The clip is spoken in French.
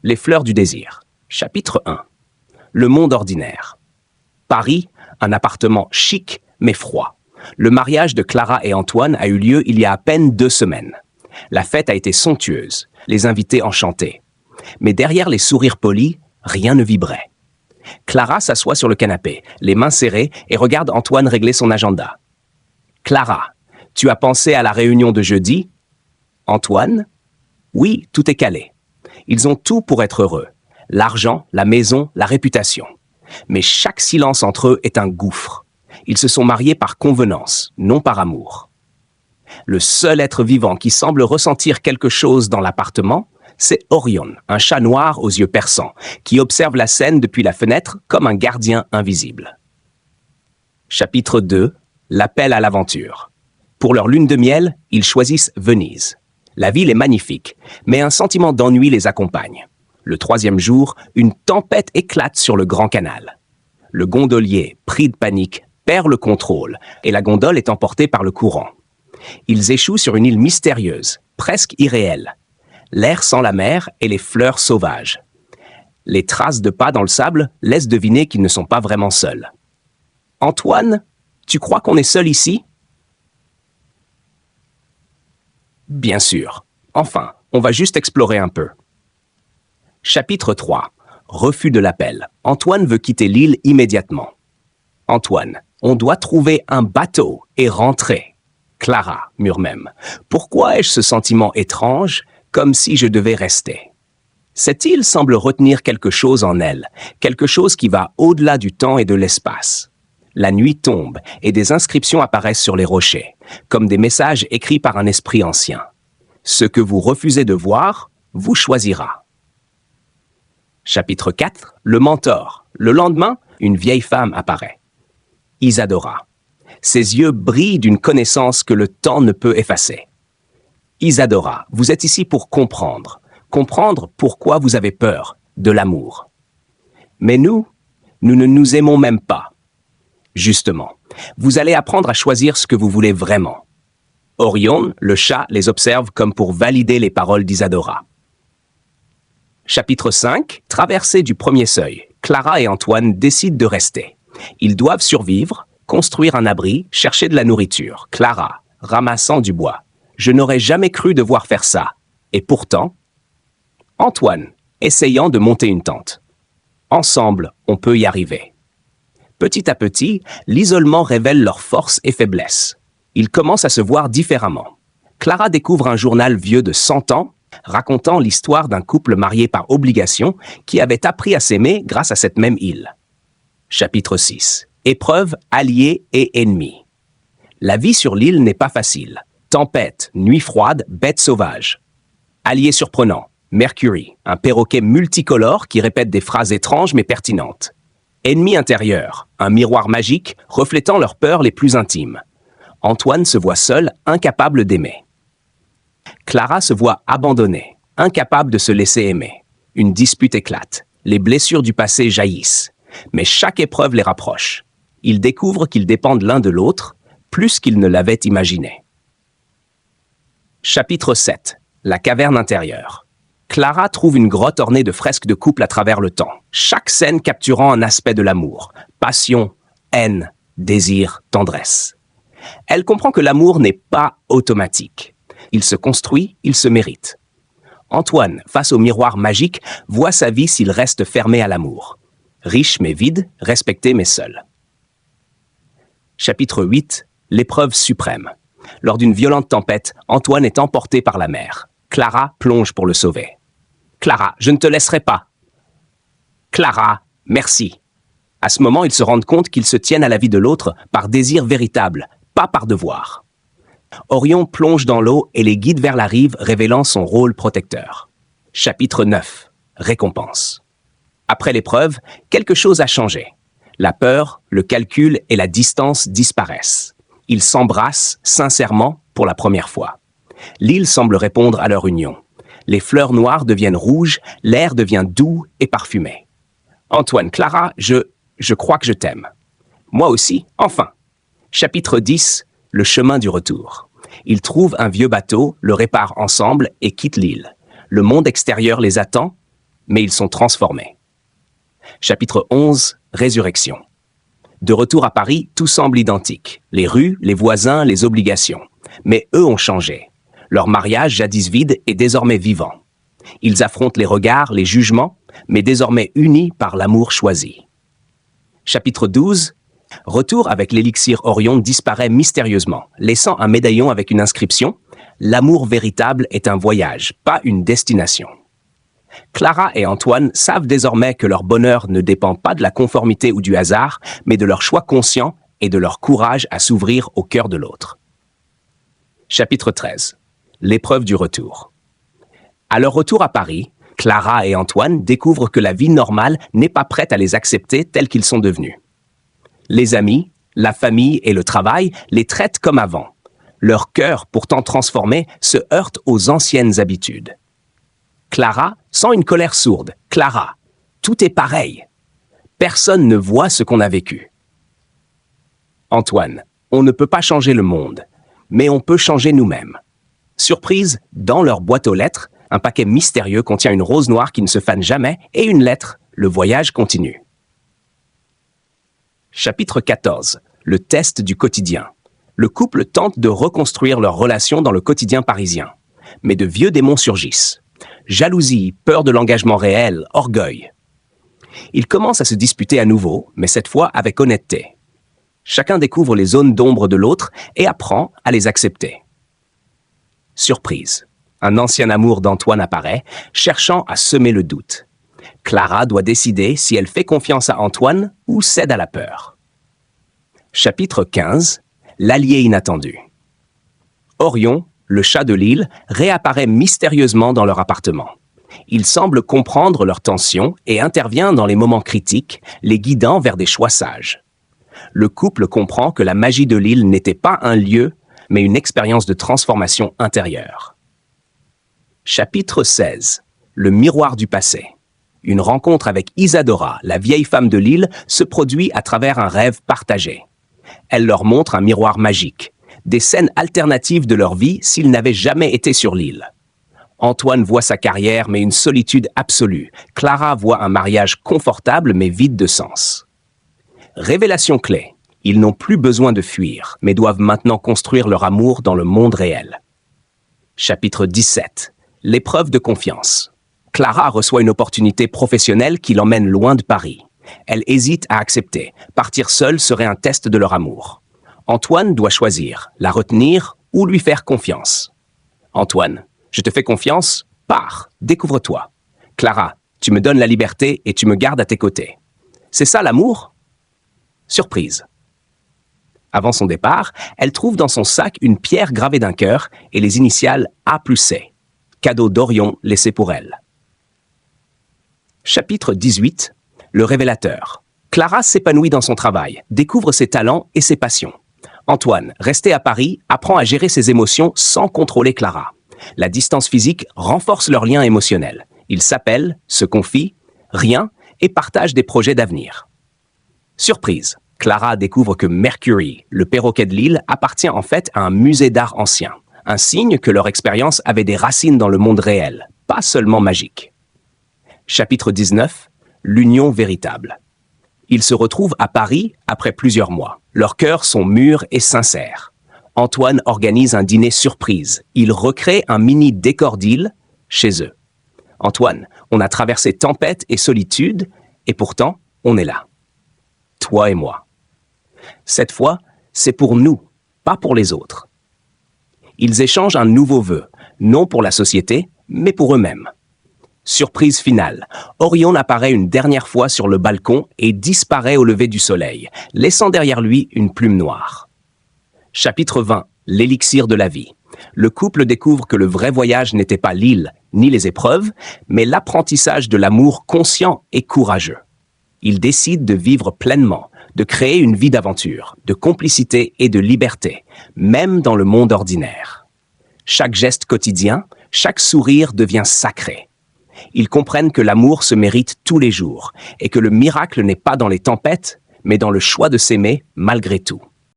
Les fleurs du désir. Chapitre 1. Le monde ordinaire. Paris, un appartement chic mais froid. Le mariage de Clara et Antoine a eu lieu il y a à peine 2 semaines. La fête a été somptueuse, les invités enchantés. Mais derrière les sourires polis, rien ne vibrait. Clara s'assoit sur le canapé, les mains serrées, et regarde Antoine régler son agenda. « Clara, tu as pensé à la réunion de jeudi ?» Antoine ? Oui, tout est calé. Ils ont tout pour être heureux. L'argent, la maison, la réputation. Mais chaque silence entre eux est un gouffre. Ils se sont mariés par convenance, non par amour. Le seul être vivant qui semble ressentir quelque chose dans l'appartement, c'est Orion, un chat noir aux yeux perçants, qui observe la scène depuis la fenêtre comme un gardien invisible. Chapitre 2. L'appel à l'aventure. Pour leur lune de miel, ils choisissent Venise. La ville est magnifique, mais un sentiment d'ennui les accompagne. Le 3e jour, une tempête éclate sur le Grand Canal. Le gondolier, pris de panique, perd le contrôle et la gondole est emportée par le courant. Ils échouent sur une île mystérieuse, presque irréelle. L'air sent la mer et les fleurs sauvages. Les traces de pas dans le sable laissent deviner qu'ils ne sont pas vraiment seuls. « Antoine, tu crois qu'on est seul ici ?» « Bien sûr. Enfin, on va juste explorer un peu. » Chapitre 3. Refus de l'appel. Antoine veut quitter l'île immédiatement. « Antoine, on doit trouver un bateau et rentrer. » Clara murmure. « Pourquoi ai-je ce sentiment étrange, comme si je devais rester ?» Cette île semble retenir quelque chose en elle, quelque chose qui va au-delà du temps et de l'espace. La nuit tombe et des inscriptions apparaissent sur les rochers, comme des messages écrits par un esprit ancien. Ce que vous refusez de voir, vous choisira. Chapitre 4. Le mentor. Le lendemain, une vieille femme apparaît. Isadora. Ses yeux brillent d'une connaissance que le temps ne peut effacer. Isadora, vous êtes ici pour comprendre. Comprendre pourquoi vous avez peur de l'amour. Mais nous ne nous aimons même pas. Justement, vous allez apprendre à choisir ce que vous voulez vraiment. Orion, le chat, les observe comme pour valider les paroles d'Isadora. Chapitre 5. Traversée du premier seuil. Clara et Antoine décident de rester. Ils doivent survivre, construire un abri, chercher de la nourriture. Clara, ramassant du bois. Je n'aurais jamais cru devoir faire ça. Et pourtant, Antoine, essayant de monter une tente. Ensemble, on peut y arriver. Petit à petit, l'isolement révèle leurs forces et faiblesses. Ils commencent à se voir différemment. Clara découvre un journal vieux de 100 ans, racontant l'histoire d'un couple marié par obligation qui avait appris à s'aimer grâce à cette même île. Chapitre 6. Épreuves, alliés et ennemis. La vie sur l'île n'est pas facile. Tempête, nuit froide, bêtes sauvages. Alliés surprenants. Mercury, un perroquet multicolore qui répète des phrases étranges mais pertinentes. Ennemi intérieur, un miroir magique reflétant leurs peurs les plus intimes. Antoine se voit seul, incapable d'aimer. Clara se voit abandonnée, incapable de se laisser aimer. Une dispute éclate, les blessures du passé jaillissent. Mais chaque épreuve les rapproche. Ils découvrent qu'ils dépendent l'un de l'autre, plus qu'ils ne l'avaient imaginé. Chapitre 7. La caverne intérieure. Clara trouve une grotte ornée de fresques de couple à travers le temps, chaque scène capturant un aspect de l'amour, passion, haine, désir, tendresse. Elle comprend que l'amour n'est pas automatique. Il se construit, il se mérite. Antoine, face au miroir magique, voit sa vie s'il reste fermé à l'amour. Riche mais vide, respecté mais seul. Chapitre 8. L'épreuve suprême. Lors d'une violente tempête, Antoine est emporté par la mer. Clara plonge pour le sauver. « Clara, je ne te laisserai pas. »« Clara, merci. » À ce moment, ils se rendent compte qu'ils se tiennent à la vie de l'autre par désir véritable, pas par devoir. Orion plonge dans l'eau et les guide vers la rive, révélant son rôle protecteur. Chapitre 9. Récompense. Après l'épreuve, quelque chose a changé. La peur, le calcul et la distance disparaissent. Ils s'embrassent sincèrement pour la première fois. L'île semble répondre à leur union. Les fleurs noires deviennent rouges, l'air devient doux et parfumé. « Antoine, Clara, je crois que je t'aime. »« Moi aussi, enfin. » Chapitre 10. Le chemin du retour. Ils trouvent un vieux bateau, le réparent ensemble et quittent l'île. Le monde extérieur les attend, mais ils sont transformés. Chapitre 11, Résurrection. De retour à Paris, tout semble identique. Les rues, les voisins, les obligations. Mais eux ont changé. Leur mariage, jadis vide, est désormais vivant. Ils affrontent les regards, les jugements, mais désormais unis par l'amour choisi. Chapitre 12. Retour avec l'élixir Orion disparaît mystérieusement, laissant un médaillon avec une inscription « L'amour véritable est un voyage, pas une destination ». Clara et Antoine savent désormais que leur bonheur ne dépend pas de la conformité ou du hasard, mais de leur choix conscient et de leur courage à s'ouvrir au cœur de l'autre. Chapitre 13. L'épreuve du retour. À leur retour à Paris, Clara et Antoine découvrent que la vie normale n'est pas prête à les accepter tels qu'ils sont devenus. Les amis, la famille et le travail les traitent comme avant. Leur cœur, pourtant transformé, se heurte aux anciennes habitudes. Clara sent une colère sourde. Clara, tout est pareil. Personne ne voit ce qu'on a vécu. Antoine, on ne peut pas changer le monde, mais on peut changer nous-mêmes. Surprise, dans leur boîte aux lettres, un paquet mystérieux contient une rose noire qui ne se fane jamais et une lettre. Le voyage continue. Chapitre 14. Le test du quotidien. Le couple tente de reconstruire leur relation dans le quotidien parisien. Mais de vieux démons surgissent. Jalousie, peur de l'engagement réel, orgueil. Ils commencent à se disputer à nouveau, mais cette fois avec honnêteté. Chacun découvre les zones d'ombre de l'autre et apprend à les accepter. Surprise. Un ancien amour d'Antoine apparaît, cherchant à semer le doute. Clara doit décider si elle fait confiance à Antoine ou cède à la peur. Chapitre 15. L'allié inattendu. Orion, le chat de l'île, réapparaît mystérieusement dans leur appartement. Il semble comprendre leurs tensions et intervient dans les moments critiques, les guidant vers des choix sages. Le couple comprend que la magie de l'île n'était pas un lieu, mais une expérience de transformation intérieure. Chapitre 16. Le miroir du passé. Une rencontre avec Isadora, la vieille femme de l'île, se produit à travers un rêve partagé. Elle leur montre un miroir magique, des scènes alternatives de leur vie s'ils n'avaient jamais été sur l'île. Antoine voit sa carrière mais une solitude absolue. Clara voit un mariage confortable mais vide de sens. Révélation clé. Ils n'ont plus besoin de fuir, mais doivent maintenant construire leur amour dans le monde réel. Chapitre 17. L'épreuve de confiance. Clara reçoit une opportunité professionnelle qui l'emmène loin de Paris. Elle hésite à accepter. Partir seule serait un test de leur amour. Antoine doit choisir, la retenir ou lui faire confiance. Antoine, je te fais confiance, pars, découvre-toi. Clara, tu me donnes la liberté et tu me gardes à tes côtés. C'est ça l'amour? Surprise. Avant son départ, elle trouve dans son sac une pierre gravée d'un cœur et les initiales A+C. Cadeau d'Orion laissé pour elle. Chapitre 18. Le révélateur. Clara s'épanouit dans son travail, découvre ses talents et ses passions. Antoine, resté à Paris, apprend à gérer ses émotions sans contrôler Clara. La distance physique renforce leur lien émotionnel. Ils s'appellent, se confient, rient et partagent des projets d'avenir. Surprise. Clara découvre que Mercury, le perroquet de l'île, appartient en fait à un musée d'art ancien. Un signe que leur expérience avait des racines dans le monde réel, pas seulement magique. Chapitre 19. L'union véritable. Ils se retrouvent à Paris après plusieurs mois. Leurs cœurs sont mûrs et sincères. Antoine organise un dîner surprise. Il recrée un mini décor d'île chez eux. Antoine, on a traversé tempête et solitude, et pourtant, on est là. Toi et moi. Cette fois, c'est pour nous, pas pour les autres. Ils échangent un nouveau vœu, non pour la société, mais pour eux-mêmes. Surprise finale, Orion apparaît une dernière fois sur le balcon et disparaît au lever du soleil, laissant derrière lui une plume noire. Chapitre 20. L'élixir de la vie. Le couple découvre que le vrai voyage n'était pas l'île ni les épreuves, mais l'apprentissage de l'amour conscient et courageux. Ils décident de vivre pleinement, de créer une vie d'aventure, de complicité et de liberté, même dans le monde ordinaire. Chaque geste quotidien, chaque sourire devient sacré. Ils comprennent que l'amour se mérite tous les jours et que le miracle n'est pas dans les tempêtes, mais dans le choix de s'aimer malgré tout.